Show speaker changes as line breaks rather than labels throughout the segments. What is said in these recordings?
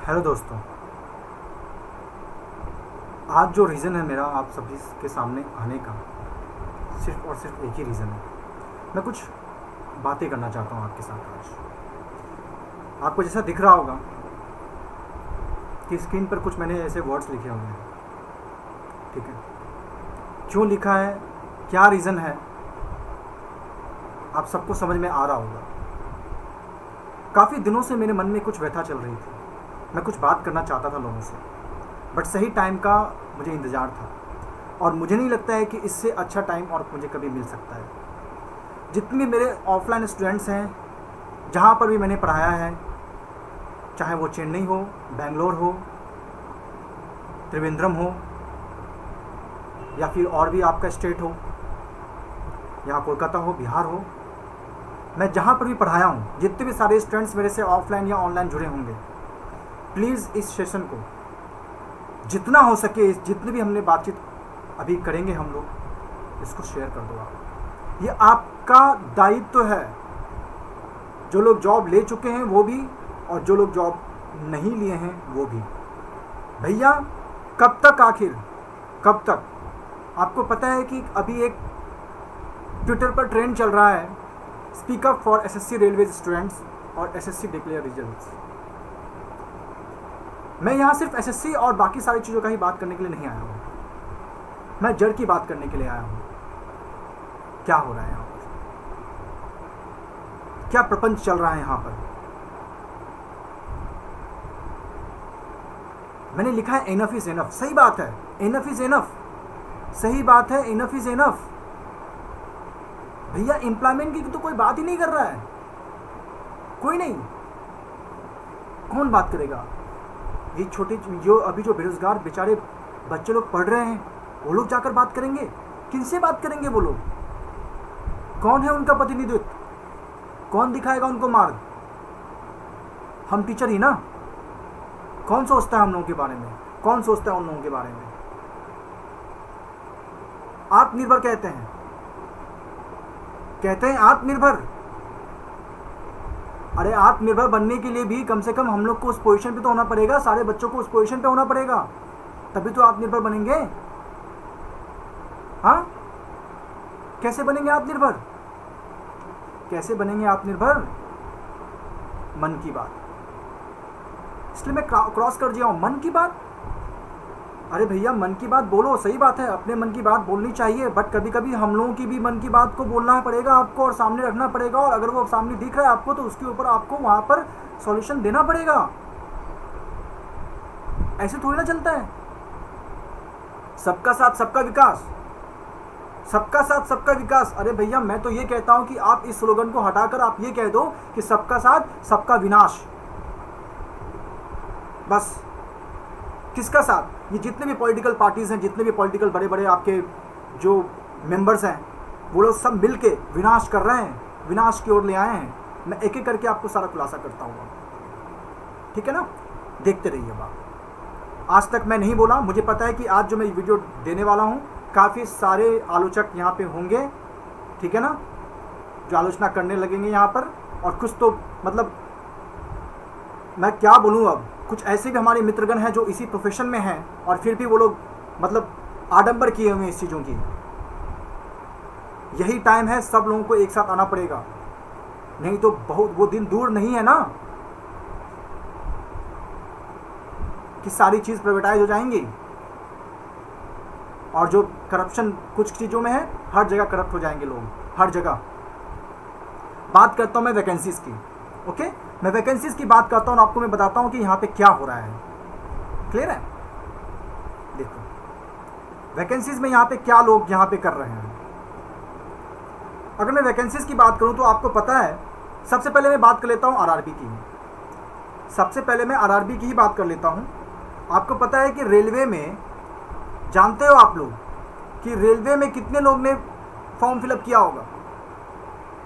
Hello दोस्तों, आज जो रीज़न है मेरा आप सभी के सामने आने का सिर्फ़ और सिर्फ एक ही रीज़न है। मैं कुछ बातें करना चाहता हूँ आपके साथ आज। आपको जैसा दिख रहा होगा कि स्क्रीन पर कुछ मैंने ऐसे वर्ड्स लिखे हुए हैं, ठीक है। क्यों लिखा है, क्या रीज़न है, आप सबको समझ में आ रहा होगा। काफ़ी दिनों से मेरे मन में कुछ व्यथा चल रही थी। मैं कुछ बात करना चाहता था लोगों से, बट सही टाइम का मुझे इंतज़ार था और मुझे नहीं लगता है कि इससे अच्छा टाइम और मुझे कभी मिल सकता है। जितने भी मेरे ऑफलाइन स्टूडेंट्स हैं, जहाँ पर भी मैंने पढ़ाया है, चाहे वो चेन्नई हो, बेंगलोर हो, त्रिवेंद्रम हो, या फिर और भी आपका स्टेट हो, या कोलकाता हो, बिहार हो, मैं जहाँ पर भी पढ़ाया हूँ, जितने भी सारे स्टूडेंट्स मेरे से ऑफलाइन या ऑनलाइन जुड़े होंगे, प्लीज़ इस सेशन को जितना हो सके, जितनी भी हमने बातचीत अभी करेंगे हम लोग, इसको शेयर कर दो आप। ये आपका दायित्व है। जो लोग जॉब ले चुके हैं वो भी, और जो लोग जॉब नहीं लिए हैं वो भी। भैया कब तक, आखिर कब तक? आपको पता है कि अभी एक ट्विटर पर ट्रेंड चल रहा है, speak up for SSC railway students और एसएससी डिक्लेयर रिजल्ट्स। मैं यहाँ सिर्फ एसएससी और बाकी सारी चीज़ों का ही बात करने के लिए नहीं आया हूँ, मैं जड़ की बात करने के लिए आया हूँ। क्या हो रहा है यहाँ पर, क्या प्रपंच चल रहा है यहाँ पर। मैंने लिखा है इनफ इज इनफ। सही बात है, इनफ इज इनफ, सही बात है, इनफ इज इनफ। भैया एम्प्लॉयमेंट की तो कोई बात ही नहीं कर रहा है, कोई नहीं। कौन बात करेगा? ये छोटे जो अभी जो बेरोजगार बेचारे बच्चे लोग पढ़ रहे हैं, वो लोग जाकर बात करेंगे? किनसे बात करेंगे वो लोग? कौन है उनका प्रतिनिधित्व? कौन दिखाएगा उनको मार्ग? हम टीचर ही ना। कौन सोचता है हम लोगों के बारे में? कौन सोचता है उन लोगों के बारे में? आत्मनिर्भर कहते हैं आत्मनिर्भर। अरे आत्मनिर्भर बनने के लिए भी कम से कम हम लोग को उस पोजीशन पे तो होना पड़ेगा, सारे बच्चों को उस पोजीशन पे होना पड़ेगा, तभी तो आत्मनिर्भर बनेंगे। हाँ, कैसे बनेंगे आत्मनिर्भर? कैसे बनेंगे आत्मनिर्भर? मन की बात। इसलिए मैं क्रॉस कर दिया हूं, मन की बात। अरे भैया मन की बात बोलो, सही बात है, अपने मन की बात बोलनी चाहिए, बट कभी कभी हम लोगों की भी मन की बात को बोलना पड़ेगा आपको और सामने रखना पड़ेगा। और अगर वो सामने दिख रहा है आपको तो उसके ऊपर आपको वहां पर सॉल्यूशन देना पड़ेगा। ऐसे थोड़ी ना चलता है। सबका साथ सबका विकास, सबका साथ सबका विकास। अरे भैया मैं तो ये कहता हूं कि आप इस स्लोगन को हटाकर आप ये कह दो कि सबका साथ सबका विनाश। बस किसका साथ? ये जितने भी पॉलिटिकल पार्टीज हैं, जितने भी पॉलिटिकल बड़े बड़े आपके जो मेंबर्स हैं, वो लोग सब मिल के विनाश कर रहे हैं, विनाश की ओर ले आए हैं। मैं एक एक करके आपको सारा खुलासा करता हूँ, ठीक है ना? देखते रहिए बात। आज तक मैं नहीं बोला, मुझे पता है कि आज जो मैं वीडियो देने वाला हूँ काफ़ी सारे आलोचक यहाँ पे होंगे, ठीक है ना, जो आलोचना करने लगेंगे यहाँ पर। और कुछ तो मतलब मैं क्या बोलूँ, अब कुछ ऐसे भी हमारे मित्रगण हैं जो इसी प्रोफेशन में हैं और फिर भी वो लोग मतलब आडंबर किए हुए हैं इस चीज़ों की। यही टाइम है, सब लोगों को एक साथ आना पड़ेगा, नहीं तो बहुत वो दिन दूर नहीं है ना कि सारी चीज़ प्राइवेटाइज हो जाएंगी। और जो करप्शन कुछ चीज़ों में है, हर जगह करप्ट हो जाएंगे लोग, हर जगह। बात करता हूँ मैं वैकेंसीज़ की, ओके? मैं वैकेंसीज़ की बात करता हूँ और आपको मैं बताता हूँ कि यहाँ पे क्या हो रहा है। क्लियर है? देखो वैकेंसीज़ में यहाँ पे क्या लोग यहाँ पे कर रहे हैं। अगर मैं वैकेंसीज़ की बात करूँ तो आपको पता है, सबसे पहले मैं बात कर लेता हूँ आरआरबी की। सबसे पहले मैं आरआरबी की ही बात कर लेता हूँ। आपको पता है कि रेलवे में, जानते हो आप लोग कि रेलवे में कितने लोग ने फॉर्म फिलअप किया होगा?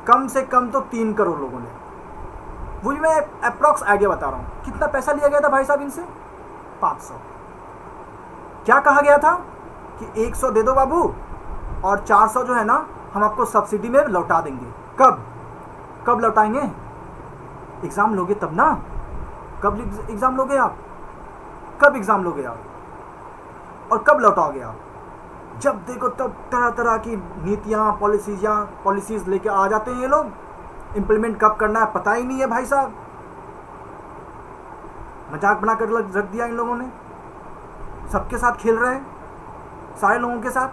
कम से कम तो 3 करोड़ लोगों ने। वो भी मैं अप्रॉक्स आइडिया बता रहा हूँ। कितना पैसा लिया गया था भाई साहब इनसे? 500। क्या कहा गया था कि 100 दे दो बाबू और 400 जो है ना हम आपको सब्सिडी में लौटा देंगे। कब लौटाएंगे? एग्ज़ाम लोगे तब ना। कब एग्ज़ाम लोगे आप? कब एग्ज़ाम लोगे आप और कब लौटाओगे आप? जब देखो तब तरह तरह की नीतियाँ पॉलिसीज़ लेके आ जाते हैं ये लोग। इम्प्लीमेंट कब करना है पता ही नहीं है भाई साहब। मजाक बना कर रख दिया इन लोगों ने। सबके साथ खेल रहे हैं, सारे लोगों के साथ।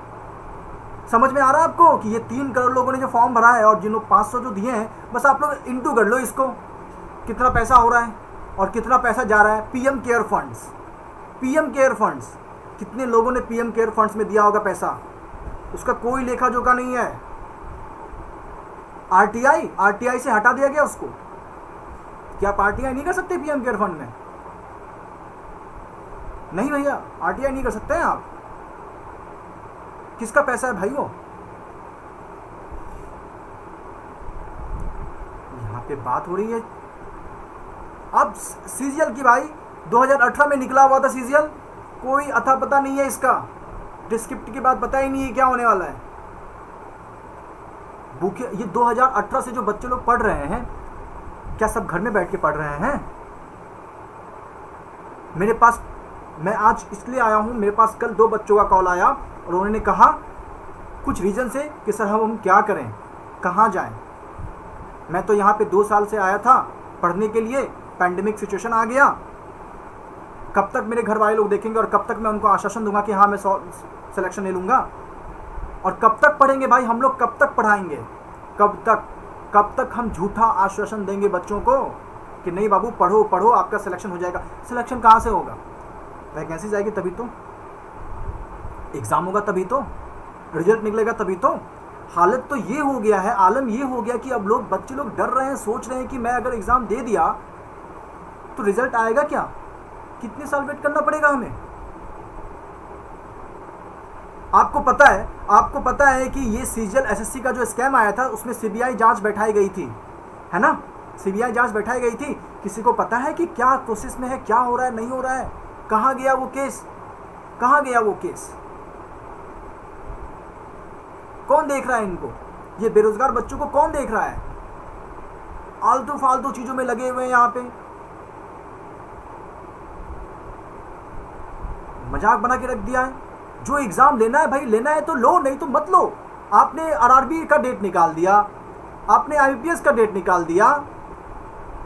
समझ में आ रहा है आपको कि ये 3 करोड़ लोगों ने जो फॉर्म भरा है और जिन्होंने 500 जो दिए हैं, बस आप लोग इंटू कर लो इसको, कितना पैसा हो रहा है और कितना पैसा जा रहा है। पीएम केयर फंड्स, कितने लोगों ने पीएम केयर फंड्स में दिया होगा पैसा, उसका कोई लेखा जोखा नहीं है। आरटीआई से हटा दिया गया उसको। क्या आप आरटीआई नहीं कर सकते पीएम केयर फंड में? नहीं भैया, आरटीआई नहीं कर सकते हैं आप। किसका पैसा है भाई वो? यहां पे बात हो रही है अब सीजीएल की। भाई 2018 में निकला हुआ था सीजीएल, कोई अता पता नहीं है इसका। डिस्क्रिप्ट की बात पता ही नहीं है क्या होने वाला है। बुक ये 2018 से जो बच्चे लोग पढ़ रहे हैं, क्या सब घर में बैठ के पढ़ रहे हैं? मेरे पास, मैं आज इसलिए आया हूं, मेरे पास कल 2 बच्चों का कॉल आया और उन्होंने कहा कुछ रीज़न से कि सर हम क्या करें, कहाँ जाएं। मैं तो यहाँ पे 2 साल से आया था पढ़ने के लिए, पैंडेमिक सिचुएशन आ गया। कब तक मेरे घर वाले लोग देखेंगे और कब तक मैं उनको आश्वासन दूंगा कि हाँ मैं सिलेक्शन ले लूँगा? और कब तक पढ़ेंगे भाई हम लोग, कब तक पढ़ाएंगे? कब तक हम झूठा आश्वासन देंगे बच्चों को कि नहीं बाबू पढ़ो पढ़ो आपका सिलेक्शन हो जाएगा? सिलेक्शन कहाँ से होगा? वैकेंसी जाएगी तभी तो, एग्ज़ाम होगा तभी तो, रिजल्ट निकलेगा तभी तो। हालत तो ये हो गया है, आलम ये हो गया कि अब बच्चे लोग डर रहे हैं, सोच रहे हैं कि मैं अगर एग्ज़ाम दे दिया तो रिजल्ट आएगा क्या? कितने साल वेट करना पड़ेगा हमें? आपको पता है कि ये सीजीएल एसएससी का जो स्कैम आया था उसमें सीबीआई जांच बैठाई गई थी, है ना? सीबीआई जांच बैठाई गई थी। किसी को पता है कि क्या प्रोसेस में है, क्या हो रहा है, नहीं हो रहा है? कहाँ गया वो केस? कौन देख रहा है इनको? ये बेरोजगार बच्चों को कौन देख रहा है? आलतू फालतू चीजों में लगे हुए हैं यहाँ पे, मजाक बना के रख दिया है। जो एग्जाम लेना है भाई, लेना है तो लो, नहीं तो मत लो। आपने आरआरबी का डेट निकाल दिया, आपने आईपीएस का डेट निकाल दिया,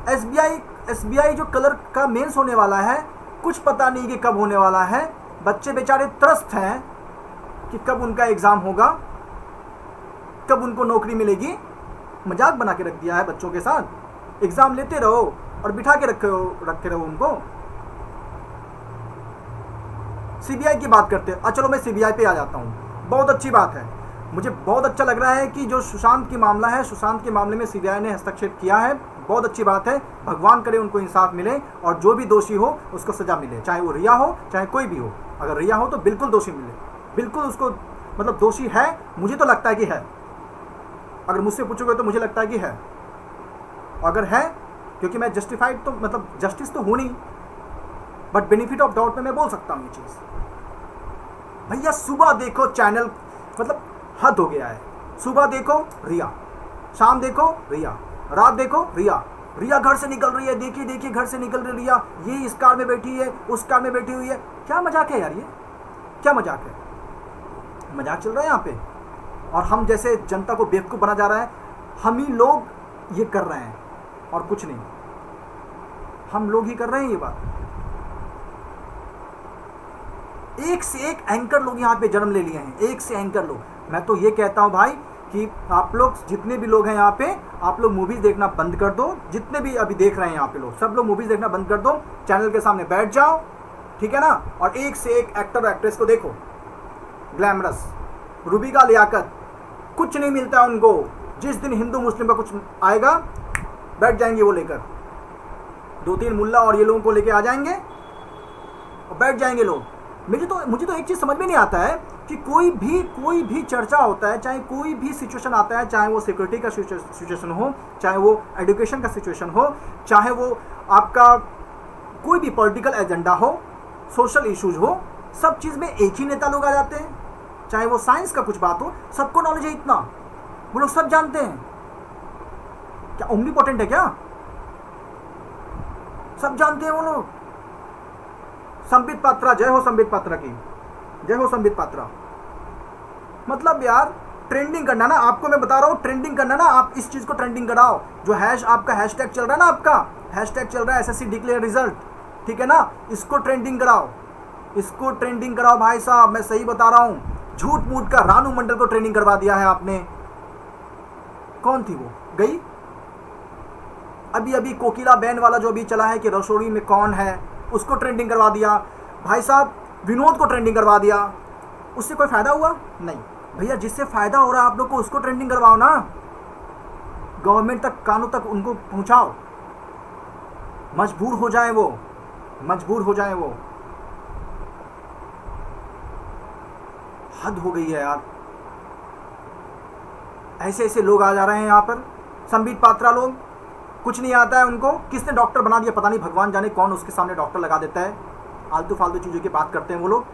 एसबीआई जो कलर का मेंस होने वाला है कुछ पता नहीं कि कब होने वाला है। बच्चे बेचारे त्रस्त हैं कि कब उनका एग्जाम होगा, कब उनको नौकरी मिलेगी। मजाक बना के रख दिया है बच्चों के साथ। एग्जाम लेते रहो और बिठा के रखे रहो उनको। सीबीआई की बात करते हैं। चलो मैं सीबीआई पे आ जाता हूँ। बहुत अच्छी बात है, मुझे बहुत अच्छा लग रहा है कि जो सुशांत की मामला है, सुशांत के मामले में सीबीआई ने हस्तक्षेप किया है। बहुत अच्छी बात है। भगवान करे उनको इंसाफ मिले और जो भी दोषी हो उसको सजा मिले, चाहे वो रिया हो चाहे कोई भी हो। अगर रिया हो तो बिल्कुल दोषी मिले, बिल्कुल उसको, मतलब दोषी है, मुझे तो लगता है कि है। अगर मुझसे पूछोगे तो मुझे लगता है कि है। अगर है, क्योंकि मैं जस्टिफाइड तो, मतलब जस्टिस तो हो नहीं, बट बेनिफिट ऑफ डाउट में मैं बोल सकता हूँ ये चीज़। भैया सुबह देखो चैनल, मतलब हद हो गया है। सुबह देखो रिया, शाम देखो रिया, रात देखो रिया। रिया घर से निकल रही है, देखिए देखिए घर से निकल रही रिया, ये इस कार में बैठी है, उस कार में बैठी हुई है। क्या मजाक है यार, ये क्या मजाक है? मजाक चल रहा है यहाँ पे और हम जैसे जनता को बेवकूफ़ बना जा रहा है। हम ही लोग ये कर रहे हैं और कुछ नहीं, हम लोग ही कर रहे हैं ये बात। एक से एक एंकर लोग यहाँ पे जन्म ले लिए हैं, एक से एंकर लोग। मैं तो ये कहता हूँ भाई कि आप लोग जितने भी लोग हैं यहाँ पे, आप लोग मूवीज़ देखना बंद कर दो। जितने भी अभी देख रहे हैं यहाँ पे लोग, सब लोग मूवीज़ देखना बंद कर दो, चैनल के सामने बैठ जाओ, ठीक है ना? और एक से एक एक्टर एक्ट्रेस को देखो, ग्लैमरस, रूबिका लियाकत, कुछ नहीं मिलता है उनको। जिस दिन हिंदू मुस्लिम का कुछ आएगा, बैठ जाएंगे वो लेकर, 2-3 मुल्ला और ये लोगों को लेके आ जाएंगे और बैठ जाएंगे लोग। मुझे तो एक चीज़ समझ में नहीं आता है कि कोई भी चर्चा होता है, चाहे कोई भी सिचुएशन आता है, चाहे वो सिक्योरिटी का सिचुएशन हो, चाहे वो एजुकेशन का सिचुएशन हो, चाहे वो आपका कोई भी पॉलिटिकल एजेंडा हो, सोशल इश्यूज हो, सब चीज़ में एक ही नेता लोग आ जाते हैं। चाहे वो साइंस का कुछ बात हो, सबको नॉलेज है इतना, वो लोग सब जानते हैं। क्या ओमनीपोटेंट है क्या? सब जानते हैं वो लोग, संबित पात्रा, जय हो संबित पात्रा की, जय हो संबित पात्रा। मतलब यार ट्रेंडिंग करना ना, आपको मैं बता रहा हूँ, ट्रेंडिंग करना ना, आप इस चीज़ को ट्रेंडिंग कराओ। जो आपका हैशटैग चल रहा है ना, आपका हैशटैग चल रहा है एसएससी डिक्लेयर रिजल्ट, ठीक है ना, इसको ट्रेंडिंग कराओ, इसको ट्रेंडिंग कराओ भाई साहब, मैं सही बता रहा हूँ। झूठ मूठ का रानू मंडल को ट्रेनिंग करवा दिया है आपने। कौन थी वो, गई अभी अभी कोकिला बैन वाला जो अभी चला है कि रसोई में कौन है, उसको ट्रेंडिंग करवा दिया भाई साहब। विनोद को ट्रेंडिंग करवा दिया, उससे कोई फायदा हुआ नहीं भैया। जिससे फायदा हो रहा है आप लोग को, उसको ट्रेंडिंग करवाओ ना, गवर्नमेंट तक, कानून तक उनको पहुंचाओ, मजबूर हो जाए वो, मजबूर हो जाए वो। हद हो गई है यार, ऐसे ऐसे लोग आ जा रहे हैं यहाँ पर। संबित पात्रा लोग, कुछ नहीं आता है उनको, किसने डॉक्टर बना दिया पता नहीं, भगवान जाने कौन उसके सामने डॉक्टर लगा देता है। आलतू फालतू चीज़ों की बात करते हैं वो लोग,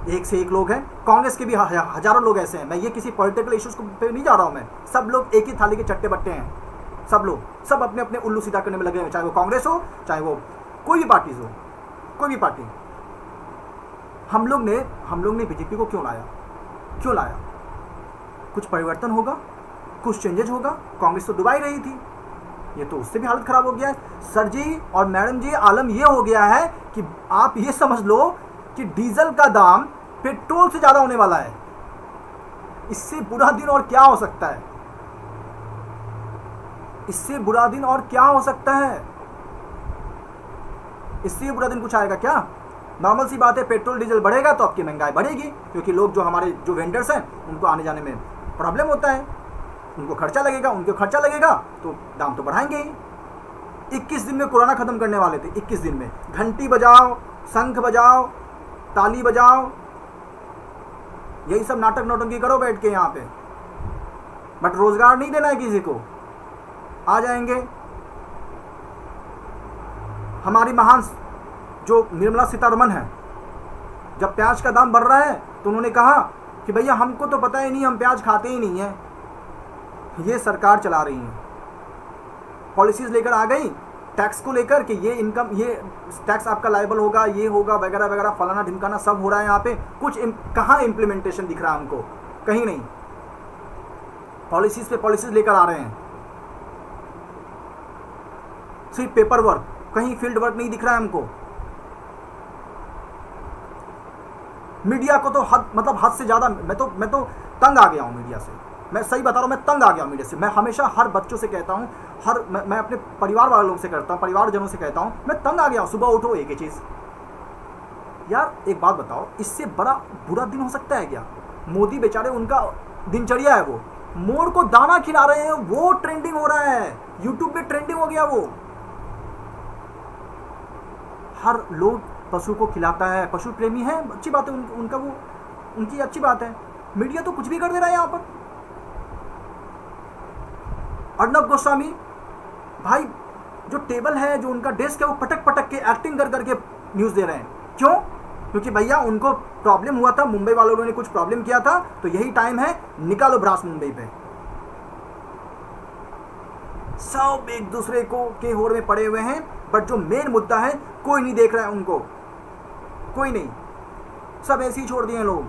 एक से एक लोग हैं। कांग्रेस के भी हजारों लोग ऐसे हैं। मैं ये किसी पॉलिटिकल इश्यूज पे नहीं जा रहा हूँ मैं, सब लोग एक ही थाली के चट्टे बट्टे हैं, सब लोग, सब अपने अपने उल्लू सीधा करने में लगे हैं, चाहे वो कांग्रेस हो, चाहे वो कोई भी पार्टी हो, कोई भी पार्टी। हम लोग ने बीजेपी को क्यों लाया, क्यों लाया? कुछ परिवर्तन होगा, कुछ चेंजेज होगा। कांग्रेस तो डुबाई रही थी, ये तो उससे भी हालत खराब हो गया है। सर जी और मैडम जी, आलम ये हो गया है कि आप ये समझ लो कि डीजल का दाम पेट्रोल से ज्यादा होने वाला है। इससे बुरा दिन और क्या हो सकता है? इससे बुरा दिन और क्या हो सकता है? इससे बुरा दिन कुछ आएगा क्या? नॉर्मल सी बात है, पेट्रोल डीजल बढ़ेगा तो आपकी महंगाई बढ़ेगी, क्योंकि लोग जो हमारे जो वेंडर्स हैं उनको आने जाने में प्रॉब्लम होता है, उनको खर्चा लगेगा, उनको खर्चा लगेगा तो दाम तो बढ़ाएंगे ही। 21 दिन में कोरोना खत्म करने वाले थे, 21 दिन में घंटी बजाओ, शंख बजाओ, ताली बजाओ, यही सब नाटक नौटंकी करो बैठ के यहाँ पे, बट रोजगार नहीं देना है किसी को। आ जाएंगे हमारी महान जो निर्मला सीतारमण है, जब प्याज का दाम बढ़ रहा है तो उन्होंने कहा कि भैया हमको तो पता ही नहीं, हम प्याज खाते ही नहीं है। ये सरकार चला रही है, पॉलिसीज लेकर आ गई टैक्स को लेकर कि ये इनकम, ये टैक्स आपका लायबल होगा, ये होगा वगैरह वगैरह, फलाना ढिमकाना सब हो रहा है यहाँ पे। कुछ कहाँ इम्प्लीमेंटेशन दिख रहा है हमको? कहीं नहीं। पॉलिसीज पे पॉलिसीज लेकर आ रहे हैं, सिर्फ पेपर वर्क, कहीं फील्ड वर्क नहीं दिख रहा है हमको। मीडिया को तो हद से ज़्यादा मैं तो तंग आ गया हूँ मीडिया से। मैं सही बता रहा हूँ, मैं तंग आ गया हूँ मीडिया से। मैं हमेशा हर बच्चों से कहता हूँ, मैं अपने परिवार वालों से करता हूँ, परिवारजनों से कहता हूँ, मैं तंग आ गया हूँ। सुबह उठो एक ही चीज़, यार एक बात बताओ, इससे बड़ा बुरा दिन हो सकता है क्या? मोदी बेचारे, उनका दिनचर्या है, वो मोर को दाना खिला रहे हैं, वो ट्रेंडिंग हो रहा है, यूट्यूब पे ट्रेंडिंग हो गया वो। हर लोग पशु को खिलाता है, पशु प्रेमी है, अच्छी बात है, उनका वो उनकी अच्छी बात है। मीडिया तो कुछ भी कर दे रहा है यहाँ पर। अर्नब गोस्वामी भाई, जो टेबल है, जो उनका डेस्क है, वो पटक पटक के एक्टिंग कर करके न्यूज़ दे रहे हैं। क्यों? क्योंकि भैया उनको प्रॉब्लम हुआ था, मुंबई वालों ने कुछ प्रॉब्लम किया था, तो यही टाइम है, निकालो ब्रास मुंबई पे। सब एक दूसरे को के होड़ में पड़े हुए हैं, बट जो मेन मुद्दा है कोई नहीं देख रहा है उनको, कोई नहीं, सब ऐसे ही छोड़ दिए हैं लोग।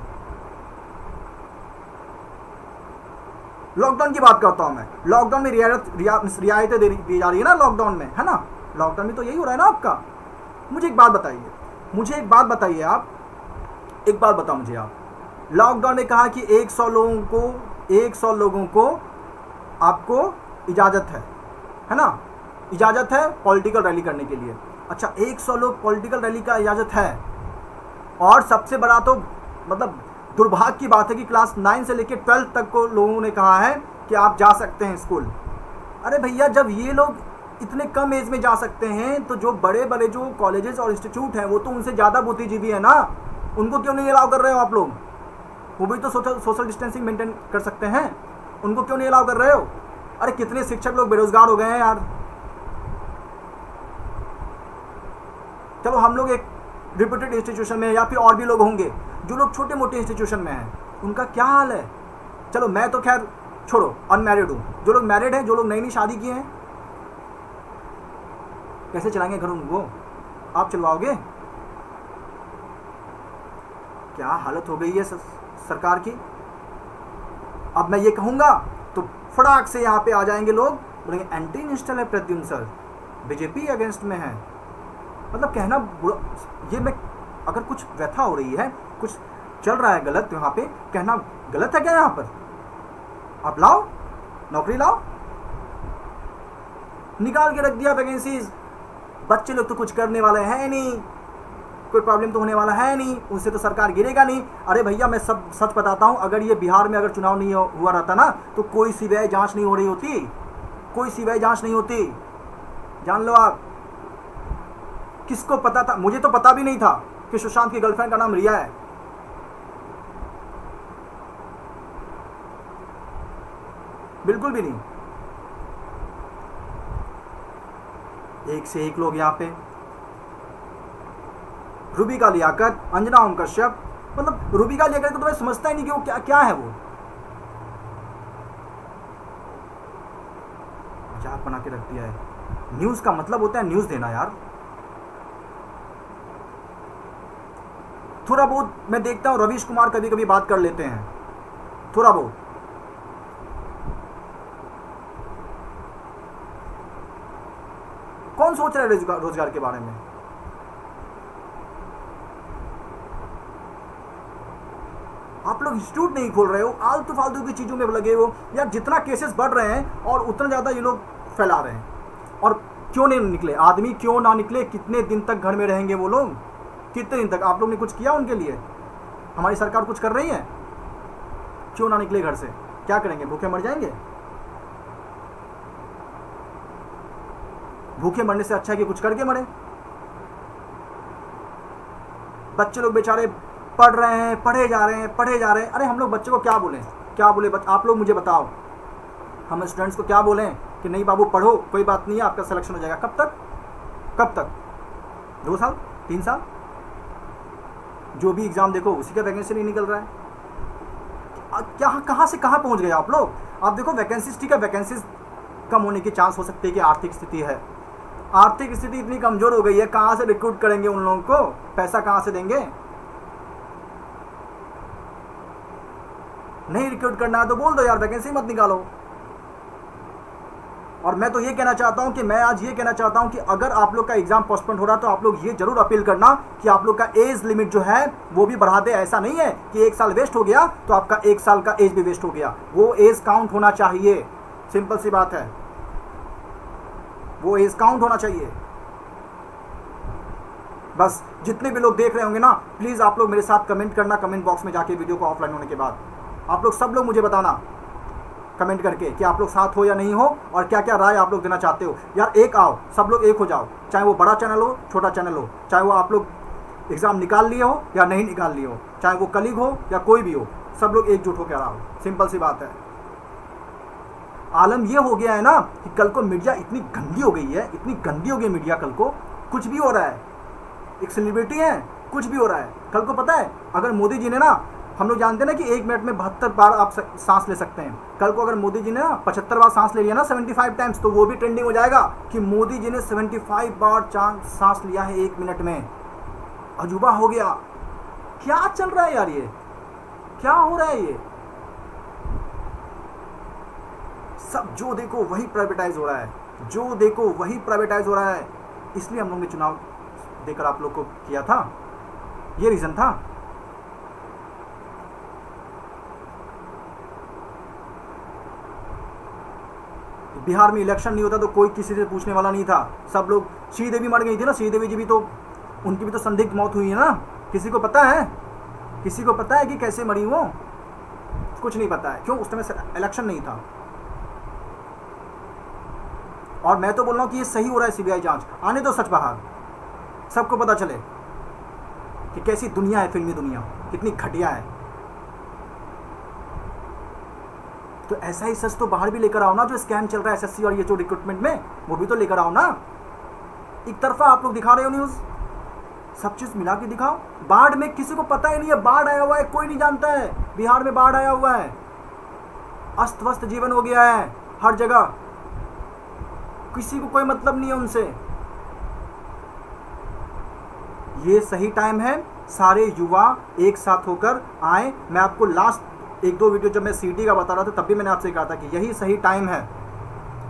लॉकडाउन की बात करता हूं मैं। लॉकडाउन में रियायतें दी जा रही है ना, लॉकडाउन में, है ना? लॉकडाउन में तो यही हो रहा है ना आपका। मुझे एक बात बताइए, आप एक बात बताओ मुझे आप। लॉकडाउन में कहा कि 100 लोगों को आपको इजाज़त है ना? इजाज़त है पॉलिटिकल रैली करने के लिए। अच्छा, 100 लोग पॉलिटिकल रैली का इजाज़त है, और सबसे बड़ा तो मतलब दुर्भाग्य की बात है कि क्लास 9 से लेकर 12 तक को लोगों ने कहा है कि आप जा सकते हैं स्कूल। अरे भैया, जब ये लोग इतने कम एज में जा सकते हैं, तो जो बड़े बड़े जो कॉलेजेस और इंस्टीट्यूट हैं, वो तो उनसे ज़्यादा बुद्धिजीवी है ना, उनको क्यों नहीं अलाउ कर रहे हो आप लोग? वो भी तो सोशल डिस्टेंसिंग मेंटेन कर सकते हैं, उनको क्यों नहीं अलाउ कर रहे हो? अरे कितने शिक्षक लोग बेरोजगार हो गए हैं यार। चलो हम लोग एक रिप्यूटेड इंस्टीट्यूशन में, या फिर और भी लोग होंगे जो लोग छोटे मोटे इंस्टीट्यूशन में हैं, उनका क्या हाल है? चलो मैं तो खैर छोड़ो, अनमैरिड हूँ। जो लोग मैरिड हैं, जो लोग नई शादी किए हैं, कैसे चलाएंगे घर उनको? आप चलवाओगे? क्या हालत हो गई है सरकार की। अब मैं ये कहूँगा तो फटाक से यहाँ पे आ जाएंगे लोग, बोलेंगे एंटी नेशनल है प्रद्युम्न सर, बीजेपी अगेंस्ट में है। मतलब कहना बुरा, ये मैं अगर कुछ व्यथा हो रही है, कुछ चल रहा है गलत, तो यहाँ पे कहना गलत है क्या? यहाँ पर आप लाओ, नौकरी लाओ, निकाल के रख दिया वैकेंसीज। बच्चे लोग तो कुछ करने वाले हैं नहीं, कोई प्रॉब्लम तो होने वाला है नहीं, उनसे तो सरकार गिरेगा नहीं। अरे भैया मैं सब सच बताता हूँ, अगर ये बिहार में अगर चुनाव नहीं हुआ रहता ना तो कोई सीबीआई जांच नहीं हो रही होती, कोई सीबीआई जांच नहीं होती, जान लो आप। किसको पता था? मुझे तो पता भी नहीं था कि सुशांत की गर्लफ्रेंड का नाम रिया है। बिल्कुल भी नहीं। एक से एक लोग यहाँ पे, रूबिका लियाकत, अंजना ओम कश्यप, मतलब रूबिका लियाकत को तो मैं समझता ही नहीं कि वो क्या क्या है। वो मजाक बना के रख दिया है। न्यूज का मतलब होता है न्यूज देना यार। थोड़ा बहुत मैं देखता हूं रवीश कुमार कभी कभी बात कर लेते हैं, थोड़ा बहुत। कौन सोच रहा है रोजगार के बारे में? आप लोग इंस्टीट्यूट नहीं खोल रहे हो, आलतू फालतू की चीजों में लगे हो यार। जितना केसेस बढ़ रहे हैं और उतना ज्यादा ये लोग फैला रहे हैं। और क्यों नहीं निकले आदमी, क्यों ना निकले? कितने दिन तक घर में रहेंगे वो लोग? कितने दिन तक? आप लोग ने कुछ किया उनके लिए? हमारी सरकार कुछ कर रही है? क्यों ना निकले घर से? क्या करेंगे? भूखे मर जाएंगे? भूखे मरने से अच्छा है कि कुछ करके मरे। बच्चे लोग बेचारे पढ़ रहे हैं, पढ़े जा रहे हैं। अरे हम लोग बच्चे को क्या बोलें? आप लोग मुझे बताओ, हम स्टूडेंट्स को क्या बोलें कि नहीं बाबू पढ़ो, कोई बात नहीं है, आपका सिलेक्शन हो जाएगा। कब तक? 2 साल, 3 साल? जो भी एग्जाम देखो उसी का वैकेंसी नहीं निकल रहा है। क्या कहाँ से कहाँ पहुँच गए आप लोग? आप देखो वैकेंसीज, ठीक है, वैकेंसीज कम होने की चांस हो सकती है कि आर्थिक स्थिति है। आर्थिक स्थिति इतनी कमजोर हो गई है, कहाँ से रिक्रूट करेंगे उन लोगों को? पैसा कहाँ से देंगे? नहीं रिक्रूट करना है तो बोल दो यार, वैकेंसी मत निकालो। और मैं तो ये कहना चाहता हूं कि मैं आज ये कहना चाहता हूं कि अगर आप लोग का एग्जाम पोस्टपोन हो रहा है तो आप लोग ये जरूर अपील करना कि आप लोग का एज लिमिट जो है वो भी बढ़ा दे। ऐसा नहीं है कि 1 साल वेस्ट हो गया तो आपका 1 साल का एज भी वेस्ट हो गया। वो एज काउंट होना चाहिए, सिंपल सी बात है, वो एज काउंट होना चाहिए। बस जितने भी लोग देख रहे होंगे ना, प्लीज आप लोग मेरे साथ कमेंट करना, कमेंट बॉक्स में जाके वीडियो को ऑफलाइन होने के बाद आप लोग सब लोग मुझे बताना कमेंट करके कि आप लोग साथ हो या नहीं हो और क्या क्या राय आप लोग देना चाहते हो। यार एक आओ, सब लोग एक हो जाओ, चाहे वो बड़ा चैनल हो, छोटा चैनल हो, चाहे वो आप लोग एग्जाम निकाल लिए हो या नहीं निकाल लिए हो, चाहे वो कलीग हो या कोई भी हो, सब लोग एकजुट होकर आओ। सिंपल सी बात है। आलम ये हो गया है ना कि कल को मीडिया इतनी गंदी हो गई है, इतनी गंदी हो गई मीडिया। कल को कुछ भी हो रहा है, एक सेलिब्रिटी है, कुछ भी हो रहा है। कल को पता है अगर मोदी जी ने ना, हम लोग जानते हैं ना कि 1 मिनट में 72 बार आप सांस ले सकते हैं। कल को अगर मोदी जी ने ना 75 बार सांस ले लिया ना, 75 टाइम्स, तो वो भी ट्रेंडिंग हो जाएगा कि मोदी जी ने 75 बार सांस लिया है 1 मिनट में। अजूबा हो गया। क्या चल रहा है यार? ये क्या हो रहा है? ये सब जो देखो वही प्राइवेटाइज हो रहा है, जो देखो वही प्राइवेटाइज हो रहा है। इसलिए हम लोग ने चुनाव देकर आप लोग को किया था, ये रीजन था। बिहार में इलेक्शन नहीं होता तो कोई किसी से पूछने वाला नहीं था। सब लोग, श्रीदेवी मर गई थी ना, श्रीदेवी जी भी तो, उनकी भी तो संदिग्ध मौत हुई है ना। किसी को पता है? किसी को पता है कि कैसे मरी वो? कुछ नहीं पता है। क्यों? उस समय इलेक्शन नहीं था। और मैं तो बोल रहा हूं कि ये सही हो रहा है सीबीआई जांच। आने दो सच बाहर, सबको पता चले कि कैसी दुनिया है, फिल्मी दुनिया कितनी घटिया है। तो ऐसा ही सच तो बाहर भी लेकर आओ ना, जो स्कैम चल रहा है एसएससी और ये जो रिक्रूटमेंट में, वो भी तो लेकर आओ ना। एक तरफा आप लोग दिखा रहे हो न्यूज, सब चीज मिला के दिखाओ। बाढ़ में किसी को पता ही नहीं है, बाढ़ आया हुआ है, कोई नहीं जानता है बिहार में बाढ़ आया हुआ है। अस्त व्यस्त जीवन हो गया है हर जगह, किसी को कोई मतलब नहीं है उनसे। ये सही टाइम है सारे युवा एक साथ होकर आए। मैं आपको लास्ट 1-2 वीडियो जब मैं सीटी का बता रहा था तब भी मैंने आपसे कहा था कि यही सही टाइम है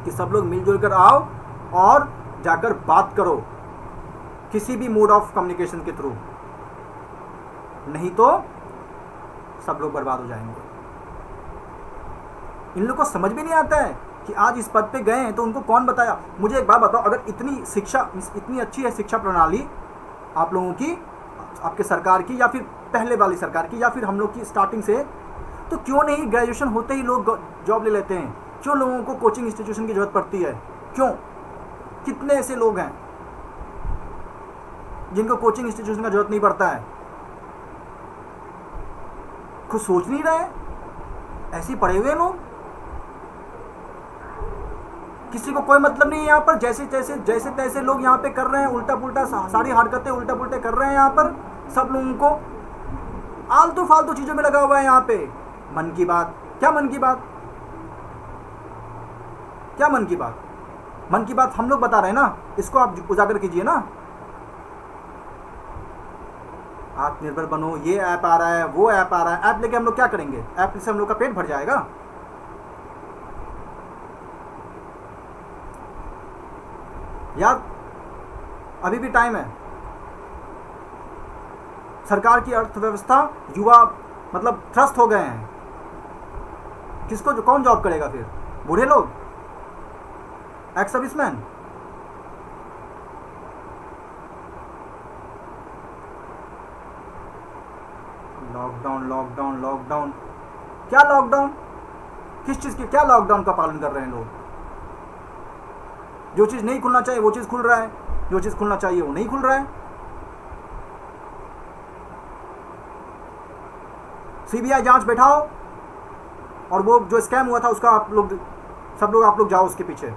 कि सब लोग मिलजुल कर आओ और जाकर बात करो किसी भी मोड ऑफ कम्युनिकेशन के थ्रू, नहीं तो सब लोग बर्बाद हो जाएंगे। इन लोगों को समझ भी नहीं आता है कि आज इस पद पे गए हैं तो उनको कौन बताया। मुझे एक बात बताओ, अगर इतनी शिक्षा, इतनी अच्छी है शिक्षा प्रणाली आप लोगों की, आपके सरकार की या फिर पहले वाली सरकार की या फिर हम लोग की स्टार्टिंग से, तो क्यों नहीं ग्रेजुएशन होते ही लोग जॉब ले लेते हैं? क्यों लोगों को कोचिंग इंस्टीट्यूशन की जरूरत पड़ती है? क्यों? कितने ऐसे लोग हैं जिनको कोचिंग इंस्टीट्यूशन का जरूरत नहीं पड़ता है? कुछ सोच नहीं रहे, ऐसे ही पढ़े हुए लोग, किसी को कोई मतलब नहीं है यहाँ पर। जैसे तैसे लोग यहाँ पे कर रहे हैं, उल्टा पुल्टा सारी हरकतें उल्टा पुल्टे कर रहे हैं यहाँ पर। सब लोगों को आलतू फालतू चीजों में लगा हुआ है यहाँ पे। मन की बात, क्या मन की बात, क्या मन की बात? मन की बात हम लोग बता रहे हैं ना, इसको आप उजागर कीजिए ना। आत्मनिर्भर बनो, ये ऐप आ रहा है, वो ऐप आ रहा है, ऐप लेके हम लोग क्या करेंगे? ऐप से हम लोग का पेट भर जाएगा? यार अभी भी टाइम है। सरकार की अर्थव्यवस्था, युवा मतलब त्रस्त हो गए हैं। किसको कौन जॉब करेगा फिर? बूढ़े लोग, ex serviceman. Lockdown lockdown lockdown, क्या लॉकडाउन? किस चीज के, क्या लॉकडाउन का पालन कर रहे हैं लोग? जो चीज नहीं खुलना चाहिए वो चीज खुल रहा है, जो चीज खुलना चाहिए वो नहीं खुल रहा है। सीबीआई जांच बैठाओ और वो जो स्कैम हुआ था उसका आप लोग, सब लोग आप लोग जाओ उसके पीछे।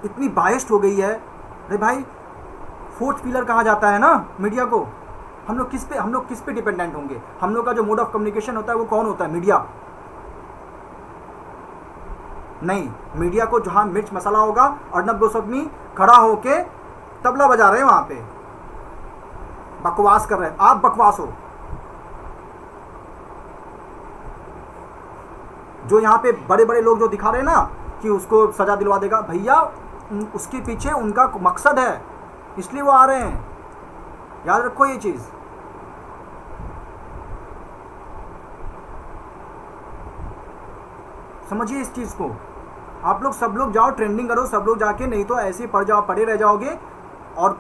इतनी बायस्ड हो गई है। अरे भाई, फोर्थ पिलर कहा जाता है ना मीडिया को। हम लोग किस पे डिपेंडेंट होंगे? हम लोग का जो मोड ऑफ कम्युनिकेशन होता है वो कौन होता है? मीडिया। नहीं, मीडिया को जहां मिर्च मसाला होगा, अर्नब गोस्वामी खड़ा होके तबला बजा रहे हैं वहां पे, बकवास कर रहे हैं। आप बकवास हो। जो यहाँ पे बड़े बड़े लोग जो दिखा रहे हैं ना कि उसको सजा दिलवा देगा, भैया उसके पीछे उनका मकसद है, इसलिए वो आ रहे हैं। याद रखो ये चीज। समझिए इस चीज को। आप लोग सब लोग जाओ, ट्रेंडिंग करो सब लोग जाके, नहीं तो ऐसे ही पड़े रह जाओगे और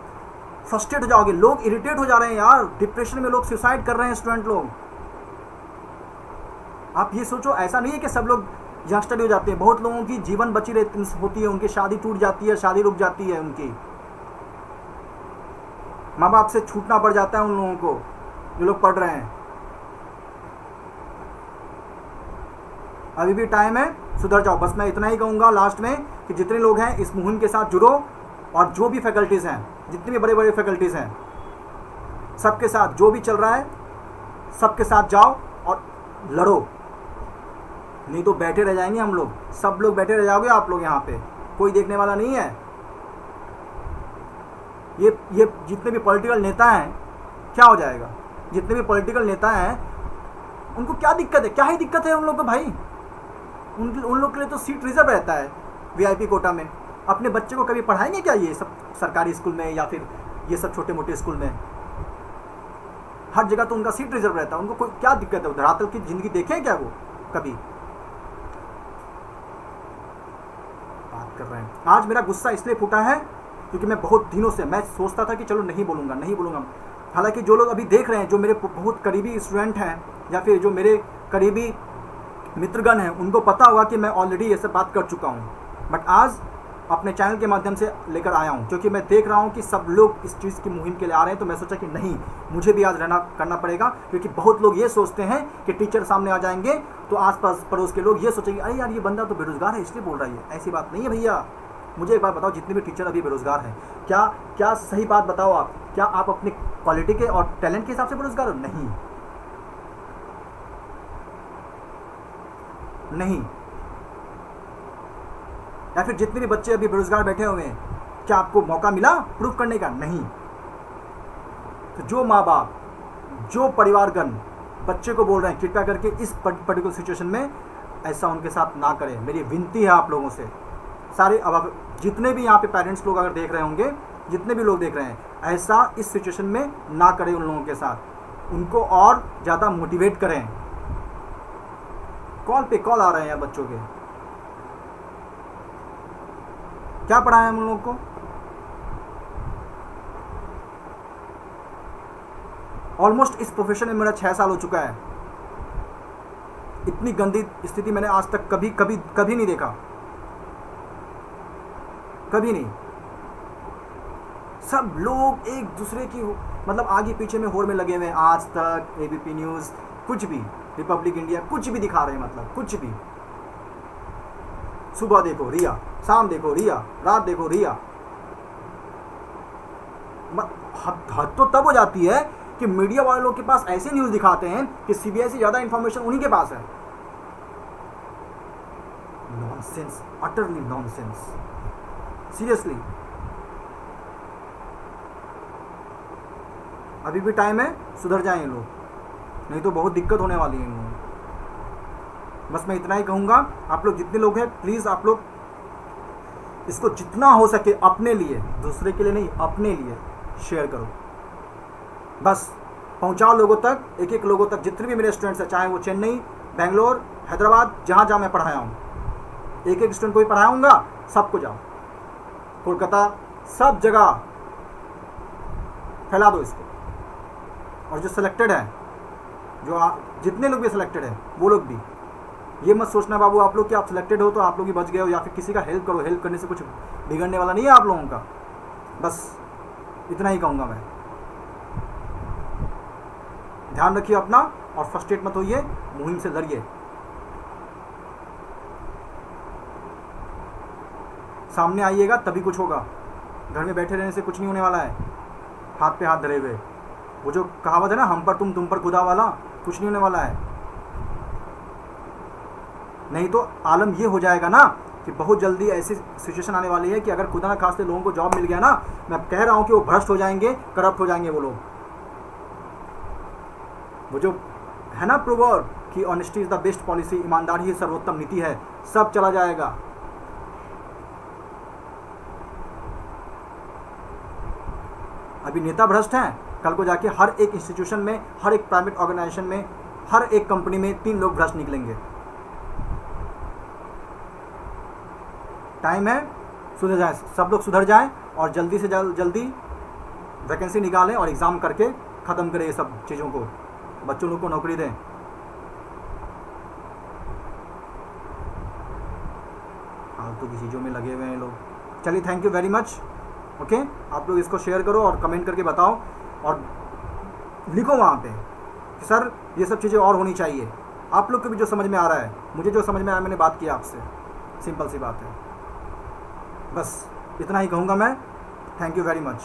फ्रस्ट्रेट हो जाओगे। लोग इरिटेट हो जा रहे हैं यार, डिप्रेशन में लोग सुसाइड कर रहे हैं, स्टूडेंट लोग। आप ये सोचो, ऐसा नहीं है कि सब लोग यंगस्टर हो जाते हैं। बहुत लोगों की जीवन बची रहती होती है, उनकी शादी टूट जाती है, शादी रुक जाती है, उनकी माँ बाप से छूटना पड़ जाता है उन लोगों को जो लोग पढ़ रहे हैं। अभी भी टाइम है, सुधर जाओ। बस मैं इतना ही कहूँगा लास्ट में कि जितने लोग हैं इस मुहिम के साथ जुड़ो, और जो भी फैकल्टीज़ हैं, जितनी भी बड़े बड़े फैकल्टीज़ हैं, सबके साथ जो भी चल रहा है सबके साथ जाओ और लड़ो। नहीं तो बैठे रह जाएंगे हम लोग, सब लोग बैठे रह जाओगे आप लोग, यहाँ पे कोई देखने वाला नहीं है। ये जितने भी पॉलिटिकल नेता हैं, क्या हो जाएगा? जितने भी पॉलिटिकल नेता हैं उनको क्या दिक्कत है? क्या ही दिक्कत है उन लोग को भाई? उन लोग के लिए तो सीट रिजर्व रहता है वीआईपी कोटा में। अपने बच्चे को कभी पढ़ाएंगे क्या ये सब सरकारी स्कूल में या फिर ये सब छोटे मोटे स्कूल में? हर जगह तो उनका सीट रिजर्व रहता है। उनको कोई क्या दिक्कत है? धरातल की जिंदगी देखे क्या वो कभी? बात कर रहे हैं। आज मेरा गुस्सा इसलिए फूटा है क्योंकि मैं बहुत दिनों से मैं सोचता था कि चलो नहीं बोलूँगा। हालांकि जो लोग अभी देख रहे हैं, जो मेरे बहुत करीबी स्टूडेंट हैं या फिर जो मेरे करीबी मित्रगण हैं, उनको पता होगा कि मैं ऑलरेडी ये सब बात कर चुका हूँ। बट आज अपने चैनल के माध्यम से लेकर आया हूँ क्योंकि मैं देख रहा हूँ कि सब लोग इस चीज़ की मुहिम के लिए आ रहे हैं। तो मैं सोचा कि नहीं, मुझे भी आज करना पड़ेगा, क्योंकि बहुत लोग ये सोचते हैं कि टीचर सामने आ जाएंगे तो आसपास पड़ोस के लोग ये सोचेंगे अरे यार ये बंदा तो बेरोजगार है इसलिए बोल रहा है। ऐसी बात नहीं है भैया। मुझे एक बात बताओ, जितने भी टीचर अभी बेरोजगार हैं, क्या सही बात बताओ आप, क्या आप अपनी क्वालिटी के और टैलेंट के हिसाब से बेरोजगार हो? नहीं। या फिर जितने भी बच्चे अभी बेरोजगार बैठे हुए हैं, क्या आपको मौका मिला प्रूफ करने का? नहीं। तो जो माँ बाप, जो परिवारगण बच्चे को बोल रहे हैं कृपया करके इस पर्टिकुलर सिचुएशन में ऐसा उनके साथ ना करें, मेरी विनती है आप लोगों से सारे। अब जितने भी यहाँ पे पेरेंट्स लोग अगर देख रहे होंगे, जितने भी लोग देख रहे हैं, ऐसा इस सिचुएशन में ना करें उन लोगों के साथ, उनको और ज़्यादा मोटिवेट करें। कॉल पे कॉल आ रहे हैं यार बच्चों के, क्या पढ़ाएं हम लोगों को? ऑलमोस्ट इस प्रोफेशन में मेरा 6 साल हो चुका है। इतनी गंदी स्थिति मैंने आज तक कभी कभी कभी नहीं देखा, कभी नहीं। सब लोग एक दूसरे की मतलब आगे पीछे में होड़ में लगे हुए हैं। आज तक, एबीपी न्यूज़, कुछ भी, रिपब्लिक इंडिया, कुछ भी दिखा रहे हैं, मतलब कुछ भी। सुबह देखो रिया, शाम देखो रिया, रात देखो रिया। हद तो तब हो जाती है कि मीडिया वाले लोग के पास ऐसे न्यूज़ दिखाते हैं कि सीबीआई से ज़्यादा इंफॉर्मेशन उन्हीं के पास है। Nonsense, utterly nonsense, seriously. अभी भी टाइम है, सुधर जाएं लोग, नहीं तो बहुत दिक्कत होने वाली है इन लोगों। बस मैं इतना ही कहूँगा, आप लोग जितने लोग हैं प्लीज़ आप लोग इसको जितना हो सके अपने लिए, दूसरे के लिए नहीं, अपने लिए शेयर करो। बस पहुँचाओ लोगों तक, एक एक लोगों तक, जितने भी मेरे स्टूडेंट्स हैं, चाहे वो चेन्नई, बेंगलोर, हैदराबाद, जहाँ जहाँ मैं पढ़ाया हूँ, एक एक स्टूडेंट को भी पढ़ाऊँगा, सबको जाओ, कोलकाता, सब जगह फैला दो इसको। और जो सिलेक्टेड है, जो जितने लोग भी सिलेक्टेड है, वो लोग भी ये मत सोचना बाबू आप लोग कि आप सिलेक्टेड हो तो आप लोग ही बच गए हो, या फिर किसी का हेल्प करो। हेल्प करने से कुछ बिगड़ने वाला नहीं है आप लोगों का। बस इतना ही कहूँगा मैं। ध्यान रखिए अपना और फ्रस्ट्रेट मत होइए, मुहिम से लड़िए। सामने आइएगा तभी कुछ होगा, घर में बैठे रहने से कुछ नहीं होने वाला है। हाथ पे हाथ धरे हुए, वो जो कहावत है ना, हम पर तुम पर खुदा वाला, कुछ नहीं होने वाला है। नहीं तो आलम ये हो जाएगा ना कि बहुत जल्दी ऐसी सिचुएशन आने वाली है कि अगर खुदा ना खास्ते लोगों को जॉब मिल गया ना, मैं कह रहा हूँ कि वो भ्रष्ट हो जाएंगे, करप्ट हो जाएंगे वो लोग। वो जो है ना प्रोवर्ब कि honesty is the best policy, ईमानदारी ही सर्वोत्तम नीति है, सब चला जाएगा। अभी नेता भ्रष्ट हैं, कल को जाके हर एक इंस्टीट्यूशन में, हर एक प्राइवेट ऑर्गेनाइजेशन में, हर एक कंपनी में 3 लोग भ्रष्ट निकलेंगे। टाइम है, सुधर जाए, सब लोग सुधर जाएं और जल्दी से जल्दी वैकेंसी निकालें और एग्ज़ाम करके ख़त्म करें ये सब चीज़ों को, बच्चों लोग को नौकरी दें। फालतू की चीज़ों में लगे हुए हैं लोग। चलिए, thank you very much. Okay, आप लोग इसको शेयर करो और कमेंट करके बताओ और लिखो वहाँ पे कि सर ये सब चीज़ें और होनी चाहिए। आप लोग को भी जो समझ में आ रहा है, मुझे जो समझ में आया मैंने बात किया आपसे, सिंपल सी बात है। बस इतना ही कहूँगा मैं। Thank you very much.